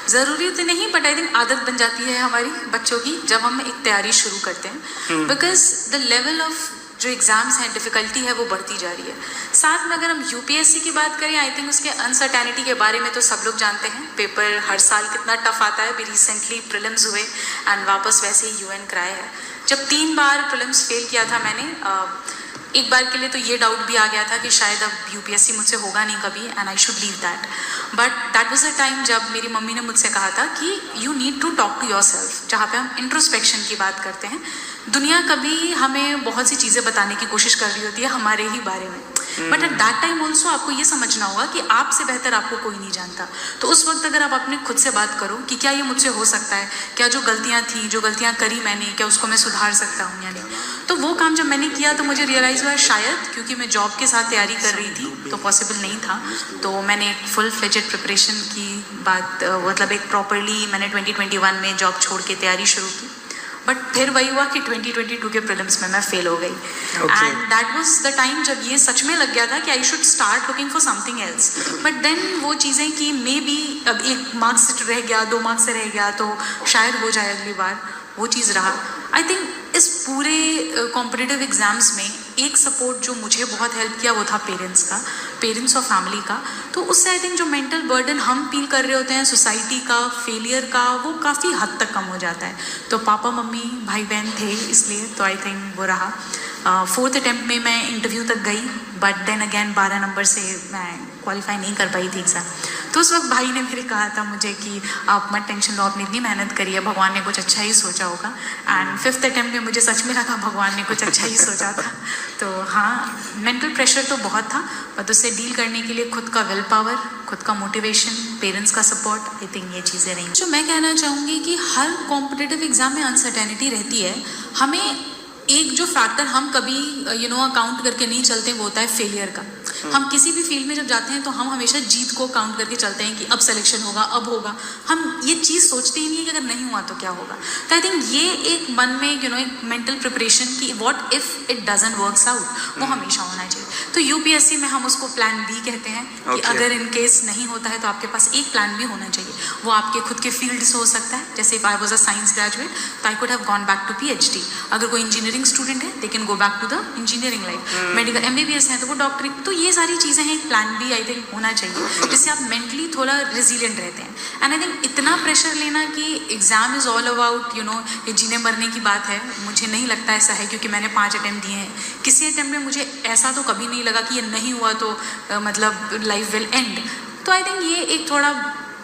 ज़रूरी तो नहीं, बट आई थिंक आदत बन जाती है हमारी बच्चों की जब हम एक तैयारी शुरू करते हैं, बिकॉज द लेवल ऑफ जो एग्ज़ाम्स हैं, डिफ़िकल्टी है, वो बढ़ती जा रही है। साथ में अगर हम यूपीएससी की बात करें, आई थिंक उसके अनसर्टेनिटी के बारे में तो सब लोग जानते हैं। पेपर हर साल कितना टफ आता है। भी रिसेंटली प्रीलिम्स हुए एंड वापस वैसे ही यूएन कराए है। जब 3 बार प्रीलिम्स फेल किया था मैंने, एक बार के लिए तो ये डाउट भी आ गया था कि शायद अब यूपीएससी मुझसे होगा नहीं कभी and I should leave that, but that was the time जब मेरी मम्मी ने मुझसे कहा था कि you need to talk to yourself, जहाँ पे हम इंट्रोस्पेक्शन की बात करते हैं। दुनिया कभी हमें बहुत सी चीज़ें बताने की कोशिश कर रही होती है हमारे ही बारे में, but at that time also आपको ये समझना होगा कि आपसे बेहतर आपको कोई नहीं जानता। तो उस वक्त अगर आप अपने खुद से बात करो कि क्या ये मुझसे हो सकता है, क्या जो गलतियाँ थी, जो गलतियाँ करी मैंने, क्या उसको मैं सुधार सकता हूँ या नहीं, तो वो काम जब मैंने किया तो मुझे रियलाइज़ हुआ शायद क्योंकि मैं जॉब के साथ तैयारी कर रही थी तो पॉसिबल नहीं था। तो मैंने एक फुल फ्लेजेड प्रिपरेशन की बात, मतलब एक प्रॉपरली मैंने 2021 में जॉब छोड़ के तैयारी शुरू की, बट फिर वही हुआ कि 2022 के प्रीलिम्स में मैं फेल हो गई and that was the time जब ये सच में लग गया था कि I should start looking for something else. But then वो चीज़ें कि मे बी अब 1 मार्क्स से रह गया, 2 मार्क्स से रह गया तो शायद हो जाए अगली बार, वो चीज़ रहा। आई थिंक इस पूरे कॉम्पिटिटिव एग्ज़ाम्स में एक सपोर्ट जो मुझे बहुत हेल्प किया वो था पेरेंट्स का, पेरेंट्स और फैमिली का। तो उससे आई थिंक जो मेंटल बर्डन हम फील कर रहे होते हैं सोसाइटी का, फेलियर का, वो काफ़ी हद तक कम हो जाता है। तो पापा मम्मी भाई बहन थे इसलिए, तो आई थिंक वो रहा। 4th अटेम्प्ट में मैं इंटरव्यू तक गई, बट देन अगेन 12 नंबर से मैं क्वालिफाई नहीं कर पाई थी एग्ज़ाम। तो उस वक्त भाई ने मेरे कहा था मुझे कि आप मत टेंशन लो, आपने इतनी मेहनत करी है, भगवान ने कुछ अच्छा ही सोचा होगा। एंड 5th अटेम्प्ट में मुझे सच में लगा भगवान ने कुछ अच्छा ही सोचा था। तो हाँ, मेंटल प्रेशर तो बहुत था, बट उससे डील करने के लिए खुद का विल पावर, खुद का मोटिवेशन, पेरेंट्स का सपोर्ट, आई थिंक ये चीज़ें रही। जो मैं कहना चाहूँगी कि हर कॉम्पिटिटिव एग्ज़ाम में अनसर्टेनिटी रहती है। हमें एक जो फैक्टर हम कभी अकाउंट करके नहीं चलते वो होता है फेलियर का। हम किसी भी फील्ड में जब जाते हैं तो हम हमेशा जीत को काउंट करके चलते हैं कि अब सिलेक्शन होगा, अब होगा। हम ये चीज़ सोचते ही नहीं है कि अगर नहीं हुआ तो क्या होगा। तो आई थिंक ये एक मन में एक मेंटल प्रिपरेशन की what if it doesn't works out, वो हमेशा होना चाहिए। तो यूपीएससी में हम उसको प्लान बी कहते हैं कि अगर इन केस नहीं होता है तो आपके पास एक प्लान भी होना चाहिए। वो आपके खुद के फील्ड से हो सकता है, जैसे if I was a science graduate तो I could have gone back to PhD. अगर कोई इंजीनियरिंग स्टूडेंट है they can go back to the engineering life. Medical MBBS है तो वो डॉक्टरी। तो ये सारी चीज़ें हैं, एक प्लान भी आई थिंक होना चाहिए जिससे आप मेंटली थोड़ा रेजिलिएंट रहते हैं। एंड आई थिंक इतना प्रेशर लेना कि एग्जाम इज़ ऑल अबाउट ये जीने मरने की बात है, मुझे नहीं लगता ऐसा है, क्योंकि मैंने 5 अटेम्प्ट दिए हैं। किसी अटेम्प्ट में मुझे ऐसा तो कभी नहीं लगा कि ये नहीं हुआ तो मतलब लाइफ विल एंड। तो आई थिंक ये एक थोड़ा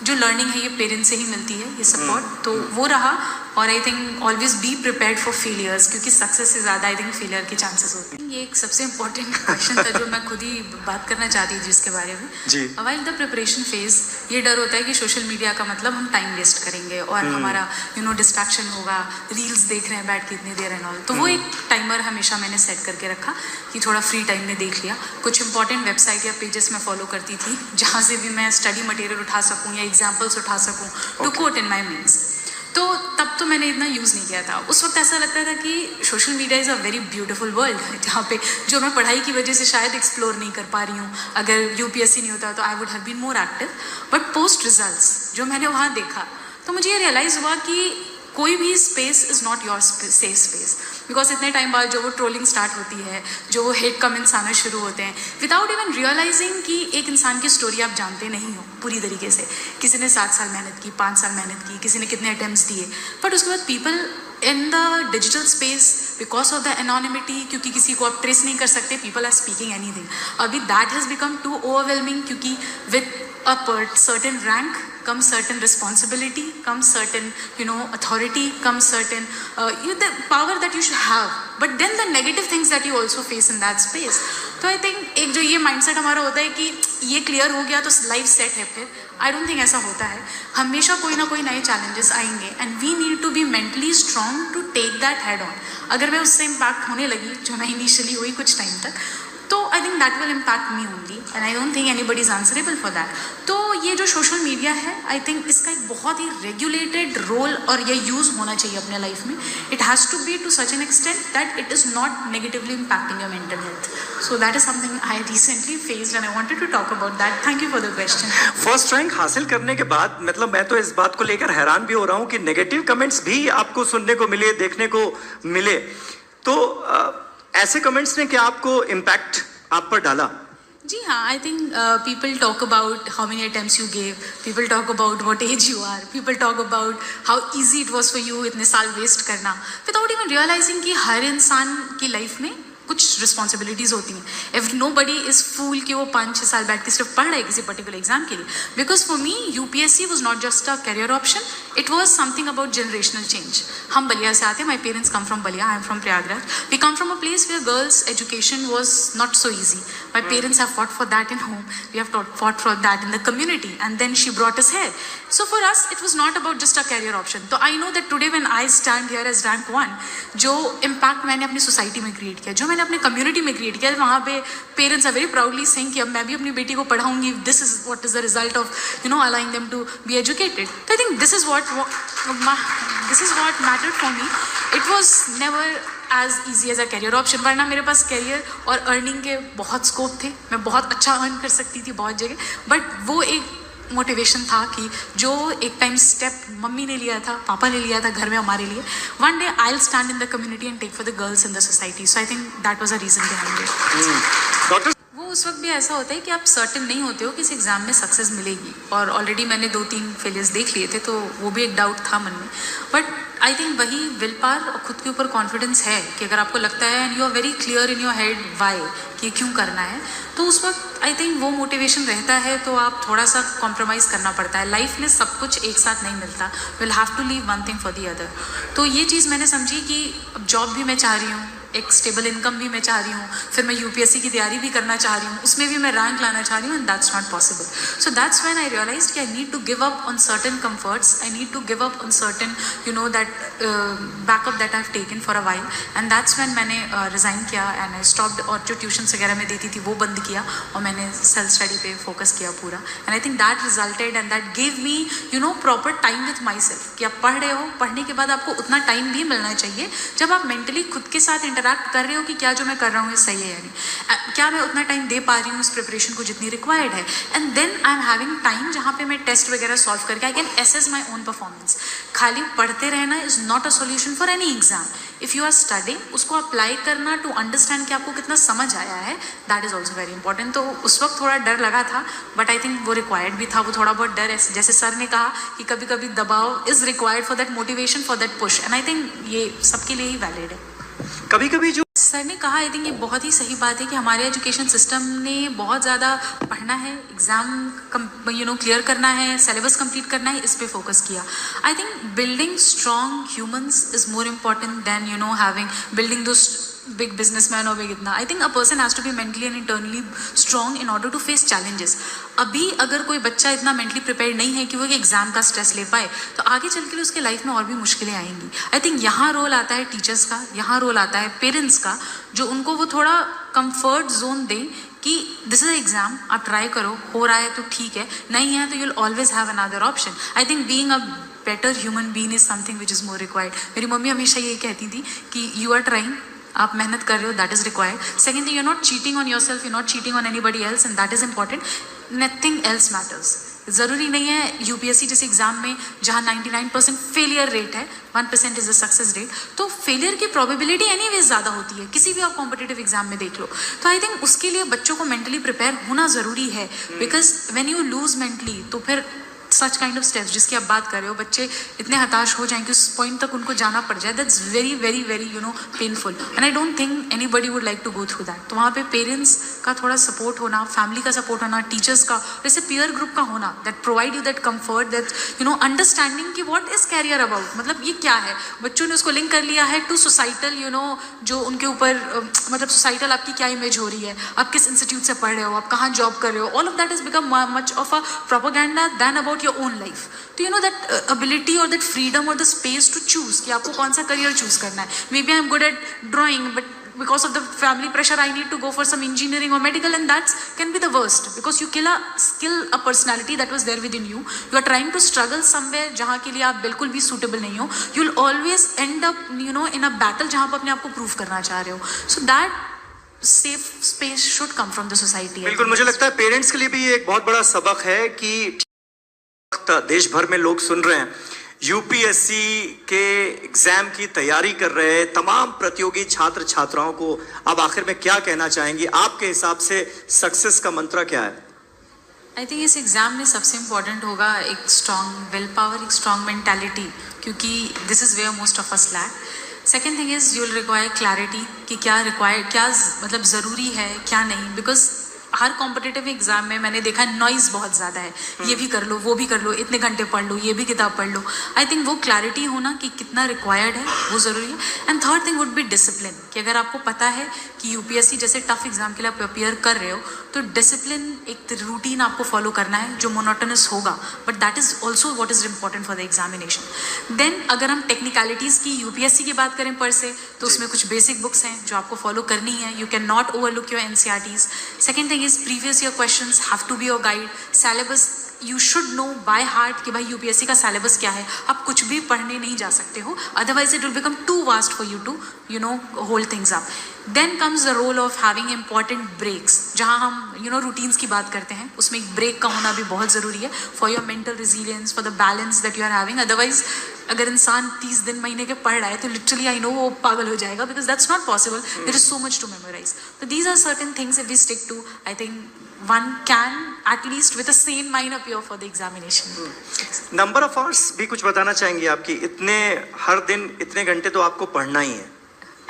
जो लर्निंग है ये पेरेंट्स से ही मिलती है, ये सपोर्ट तो वो रहा। और I think always be prepared for failures, क्योंकि सक्सेस से ज़्यादा आई थिंक फेलियर के चांसेस होते हैं। ये एक सबसे इंपॉर्टेंट क्वेश्चन था जो मैं खुद ही बात करना चाहती थी इसके बारे में। व्हाइल द प्रिपरेशन फेज ये डर होता है कि सोशल मीडिया का मतलब हम टाइम वेस्ट करेंगे और हमारा डिस्ट्रैक्शन होगा, रील्स देख रहे हैं बैठ के इतनी देर एंड ऑल। तो वो एक टाइमर हमेशा मैंने सेट करके रखा कि थोड़ा फ्री टाइम में देख लिया। कुछ इंपॉर्टेंट वेबसाइट या पेजेस मैं फॉलो करती थी जहाँ से भी मैं स्टडी मटेरियल उठा सकूँ या एग्जाम्पल्स उठा सकूँ to quote in my means. तो तब तो मैंने इतना यूज़ नहीं किया था। उस वक्त ऐसा लगता था कि social media is a very beautiful world, जहाँ पे जो मैं पढ़ाई की वजह से शायद एक्सप्लोर नहीं कर पा रही हूँ। अगर यूपीएससी नहीं होता तो I would have been more active. But post results जो मैंने वहाँ देखा तो मुझे ये रियलाइज़ हुआ कि कोई भी space is not your safe space. Because इतने टाइम बाद जो वो ट्रोलिंग स्टार्ट होती है, जो वो हेट कमेंट्स आना शुरू होते हैं विदाउट इवन रियलाइजिंग कि एक इंसान की स्टोरी आप जानते नहीं हो पूरी तरीके से। किसी ने 7 साल मेहनत की, 5 साल मेहनत की, किसी ने कितने अटेम्प्ट्स दिए, बट उसके बाद people in the digital space because of the anonymity, क्योंकि किसी को आप ट्रेस नहीं कर सकते, पीपल आर स्पीकिंग एनीथिंग। अभी that has become too overwhelming, क्योंकि with a certain rank comes certain responsibility, comes certain authority, comes certain the power that you should have, but then the negative things that you also face in that space. तो I think एक जो ये mindset हमारा होता है कि ये clear हो गया तो लाइफ सेट है, फिर आई डोंट थिंक ऐसा होता है। हमेशा कोई ना कोई नए चैलेंजेस आएंगे and we need to be mentally strong to take that head on. अगर मैं उससे इम्पैक्ट होने लगी जो मैं इनिशियली हुई कुछ टाइम तक, तो I think that will impact me only and I don't think anybody is answerable for that. तो ये जो सोशल मीडिया है, आई थिंक इसका एक बहुत ही रेगुलेटेड रोल और ये यूज़ होना चाहिए अपने लाइफ में. It has to be to such an extent that it is not negatively impacting your mental health. So that is something I recently faced and I wanted to talk about that. Thank you for the question. First rank हासिल करने के बाद मतलब मैं तो इस बात को लेकर हैरान भी हो रहा हूँ कि नेगेटिव कमेंट्स भी आपको सुनने को मिले, देखने को मिले. तो ऐसे कमेंट्स ने क्या आपको इम्पैक्ट आप पर डाला? जी हाँ, I think people talk about how many attempts you gave, people talk about what age you are, people talk about how easy it was for you इतने साल वेस्ट करना, विदाउट इवन रियलाइजिंग कि हर इंसान की लाइफ में कुछ responsibilities होती हैं. इफ नो बडी इज़ फूल कि वो 5-6 साल बैठ के सिर्फ पढ़ रहे किसी पर्टिकुलर एग्जाम के लिए. Because for me UPSC was not just a career option, it was something about generational change. हम बलिया से आते हैं, my parents come from Ballia, I am from Prayagraj. We come from a place where girls education was not so easy. My parents have fought for that in home, we have fought for that in the community, and then she brought us here. So for us, it was not about just a career option. तो I know that today when I stand here as rank 1, जो impact मैंने अपनी society में create किया, जो मैंने अपने community में क्रिएट किया, वहाँ पे parents are very proudly saying कि अब मैं भी अपनी बेटी को पढ़ाऊंगी. This is what is the result of allowing them to be educated. तो I think this is what mattered for me. It was never as easy as a career option. वरना मेरे पास करियर और अर्निंग के बहुत scope थे, मैं बहुत अच्छा अर्न कर सकती थी बहुत जगह. बट वो एक मोटिवेशन था कि जो एक टाइम स्टेप मम्मी ने लिया था, पापा ने लिया था घर में हमारे लिए, one day I will stand in the community and take for the girls in the society. So I think that was a reason behind it. Doctor, वो उस वक्त भी ऐसा होता है कि आप सर्टेन नहीं होते हो कि इस एग्ज़ाम में सक्सेस मिलेगी, और ऑलरेडी मैंने 2-3 फेलियर्स देख लिए थे, तो वो भी एक डाउट था मन में. बट आई थिंक वही विल पावर और खुद के ऊपर कॉन्फिडेंस है कि अगर आपको लगता है and you are very clear in your head why कि क्यों करना है, तो उस वक्त आई थिंक वो मोटिवेशन रहता है. तो आप थोड़ा सा कॉम्प्रोमाइज़ करना पड़ता है. लाइफ में सब कुछ एक साथ नहीं मिलता. Will have to leave one thing for the other. तो ये चीज़ मैंने समझी कि अब जॉब भी मैं चाह रही हूँ, एक स्टेबल इनकम भी मैं चाह रही हूँ, फिर मैं यूपीएससी की तैयारी भी करना चाह रही हूँ, उसमें भी मैं रैंक लाना चाह रही हूँ, and that's not possible. So that's when I realised कि I need to give up on certain comforts, I need to give up on certain that backup that I have taken for a while, and that's when मैंने resign किया and I stopped. और जो tuitions वगैरह मैं देती थी वो बंद किया और मैंने सेल्फ स्टडी पे फोकस किया पूरा. And I think that resulted and that give me proper time with my self. कि आप पढ़ रहे हो, पढ़ने के बाद आपको उतना टाइम भी मिलना चाहिए जब आप मेंटली खुद के साथ इंटरैक्ट कर रहे हो कि क्या जो मैं कर रहा हूँ ये सही है या नहीं, क्या मैं उतना टाइम दे पा रही हूँ उस प्रिपरेशन को जितनी रिक्वायर्ड है. And then I am having time जहाँ पे मैं टेस्ट वगैरह सॉल्व करके I can assess my own performance. खाली पढ़ते रहना is not a solution for any exam. If you are studying, उसको अप्लाई करना टू अंडरस्टैंड कि आपको कितना समझ आया है, that is also very important. तो उस वक्त थोड़ा डर लगा था, बट आई थिंक वो रिक्वायर्ड भी था. वो थोड़ा बहुत डर, जैसे सर ने कहा कि कभी कभी दबाव is required for that motivation, for that push, and I think ये सबके लिए ही वैलिड है. कभी कभी जो सर ने कहा, आई थिंक ये बहुत ही सही बात है कि हमारे एजुकेशन सिस्टम ने बहुत ज़्यादा पढ़ना है, एग्ज़ाम क्लियर करना है, सिलेबस कंप्लीट करना है, इस पे फोकस किया. I think building strong humans is more important than having building those big businessman or big इतना. I think a person has to be mentally and internally strong in order to face challenges. अभी अगर कोई बच्चा इतना mentally prepared नहीं है कि वो एक एग्जाम का स्ट्रेस ले पाए, तो आगे चल के उसके लाइफ में और भी मुश्किलें आएंगी. आई थिंक यहाँ रोल आता है टीचर्स का, यहाँ रोल आता है पेरेंट्स का, जो उनको वो थोड़ा कंफर्ट जोन दें कि दिस इज एग्जाम, आप ट्राई करो, हो रहा है तो ठीक है, नहीं है तो you will always have another option. I think being a better human being is something which is more required. मेरी मम्मी हमेशा यही कहती थी कि यू आर ट्राइंग, आप मेहनत कर रहे हो, that is required. Second thing, you are not cheating on yourself, you not cheating on anybody else, and that is important. Nothing else matters. ज़रूरी नहीं है यूपीएससी जैसे एग्जाम में जहाँ 99% फेलियर रेट है, 1% इज द सक्सेस रेट, तो failure की probability anyways ज़्यादा होती है. किसी भी आप कॉम्पिटिटिव एग्जाम में देख लो. तो आई थिंक उसके लिए बच्चों को मेंटली प्रिपेयर होना ज़रूरी है. Because when you lose mentally, तो फिर सच काइंड ऑफ स्टेप्स जिसकी आप बात कर रहे हो, बच्चे इतने हताश हो जाएं कि उस पॉइंट तक उनको जाना पड़ जाए, that's very very very painful, and I don't think anybody would like to go through that. तो वहाँ पे पेरेंट्स का थोड़ा सपोर्ट होना, फैमिली का सपोर्ट होना, टीचर्स का, जैसे पीयर ग्रुप का होना, that provide you that comfort, that understanding कि व्हाट इज कैरियर अबाउट, मतलब ये क्या है. बच्चों ने उसको लिंक कर लिया है टू सोसाइटल, जो उनके ऊपर मतलब सोसाइटल आपकी क्या इमेज हो रही है, आप किस इंस्टीट्यूट से पढ़ रहे हो, आप कहाँ जॉब कर रहे हो, all of that is become much of a propaganda than about your own life. तो दैट अबिलिटी और दैट फ्रीडम और द स्पेस टू चूज कि आपको कौन सा करियर चूज करना है. Maybe I am good at drawing, but because of the family pressure I need to go for some engineering or medical, and that can be the worst because you kill a personality that was there within you. You are trying to struggle somewhere जहाँ के लिए आप बिल्कुल भी suitable नहीं हो. You'll always end up in a battle जहाँ आप अपने आप को prove करना चाह रहे हो. So that safe space should come from the society. बिल्कुल, मुझे लगता है पेरेंट्स के लिए भी एक बहुत बड़ा सबक है कि देश भर में लोग सुन रहे हैं, यूपीएससी के एग्जाम की तैयारी कर रहे तमाम प्रतियोगी छात्र छात्राओं को अब आखिर में क्या कहना चाहेंगी? आपके हिसाब से सक्सेस का मंत्र क्या है? आई थिंक इस एग्जाम में सबसे इम्पोर्टेंट होगा एक स्ट्रॉन्ग विल पावर, एक स्ट्रॉन्ग मेंटालिटी, क्योंकि this is where most of us lack. Second thing is you will require clarity कि क्या मतलब ज़रूरी है क्या नहीं, बिकॉज हर कॉम्पिटिटिव एग्जाम में मैंने देखा नॉइज़ बहुत ज़्यादा है. ये भी कर लो, वो भी कर लो, इतने घंटे पढ़ लो, ये भी किताब पढ़ लो. आई थिंक वो क्लैरिटी होना कि कितना रिक्वायर्ड है वो ज़रूरी है. And third thing would be discipline, कि अगर आपको पता है कि यूपीएससी जैसे टफ एग्जाम के लिए आप प्रिपेयर कर रहे हो तो डिसिप्लिन, एक रूटीन आपको फॉलो करना है जो मोनोटोनस होगा, but that is also what is important for the examination. Then अगर हम टेक्निकलिटीज़ की यूपीएससी की बात करें पर से, तो उसमें कुछ बेसिक बुक्स हैं जो आपको फॉलो करनी है. You can not overlook your NCERTs. Second thing is previous year questions have to be your guide. Syllabus you should know by heart कि भाई यूपीएससी का सिलेबस क्या है. आप कुछ भी पढ़ने नहीं जा सकते हो, otherwise it will become too vast for you to hold things up. Then comes the role of having important breaks, जहाँ हम रूटीन्स की बात करते हैं, उसमें एक ब्रेक का होना भी बहुत ज़रूरी है for your mental resilience, for the balance that you are having. Otherwise अगर इंसान 30 दिन महीने के पढ़ रहा है तो लिटरली आई नो वो पागल हो जाएगा, because that's not possible. There is so much to memorise. तो these are certain things if we stick to, I think one can at least with a sane mind appear for the examination. Number of hours भी कुछ बताना चाहेंगे आपकी? इतने हर दिन इतने घंटे तो आपको पढ़ना ही है.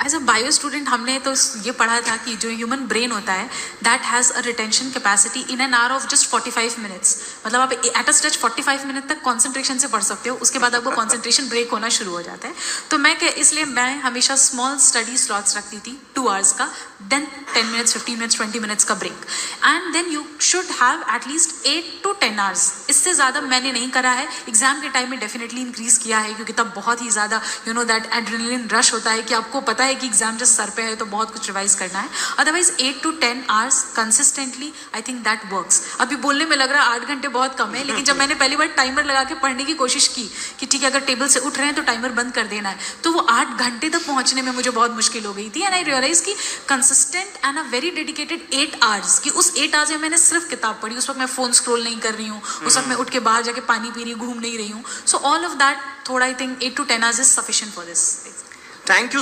एज अ बायो स्टूडेंट हमने तो ये पढ़ा था कि जो ह्यूमन ब्रेन होता है that has a retention capacity in an hour of just 45 minutes. मतलब आप एट अ स्ट्रेच 45 मिनट तक कॉन्सेंट्रेशन से पढ़ सकते हो, उसके बाद आपको कॉन्सेंट्रेशन ब्रेक होना शुरू हो जाता है. तो इसलिए मैं हमेशा स्मॉल स्टडी स्लॉट्स रखती थी 2 आवर्स का, देन 10 मिनट्स, 15 मिनट्स, 20 मिनट्स का break, and then you should have at least 8 to 10 hours. इससे ज़्यादा मैंने नहीं करा है. एग्जाम के टाइम में डेफिनेटली इंक्रीज़ किया है, क्योंकि तब बहुत ही ज़्यादा दैट एड्रेनलिन रश होता है कि आपको पता है कि एग्जाम जस्ट सर पे है तो बहुत कुछ रिवाइज करना है. Otherwise 8 to 10 hours consistently, I think that works. अभी बोलने में लग रहा है 8 घंटे बहुत कम है, लेकिन जब मैंने पहली बार टाइमर लगा के पढ़ने की कोशिश की कि ठीक है अगर टेबल से उठ रहे हैं तो टाइमर बंद कर देना है, तो वो 8 घंटे तक पहुंचने में मुझे बहुत मुश्किल हो गई थी. एंड आई रियलाइज कि consistent and a very dedicated 8 hours, कि उस 8 आवर्स में मैंने सिर्फ किताब पढ़ी. उस वक्त मैं फोन स्क्रॉल नहीं कर रही हूँ, उस वक्त मैं उठ के बाहर जाके पानी पी रही हूँ, घूम नहीं रही हूँ. सो ऑल ऑफ दैट थोड़ा I think 8 to 10 hours is sufficient for this. Thank you.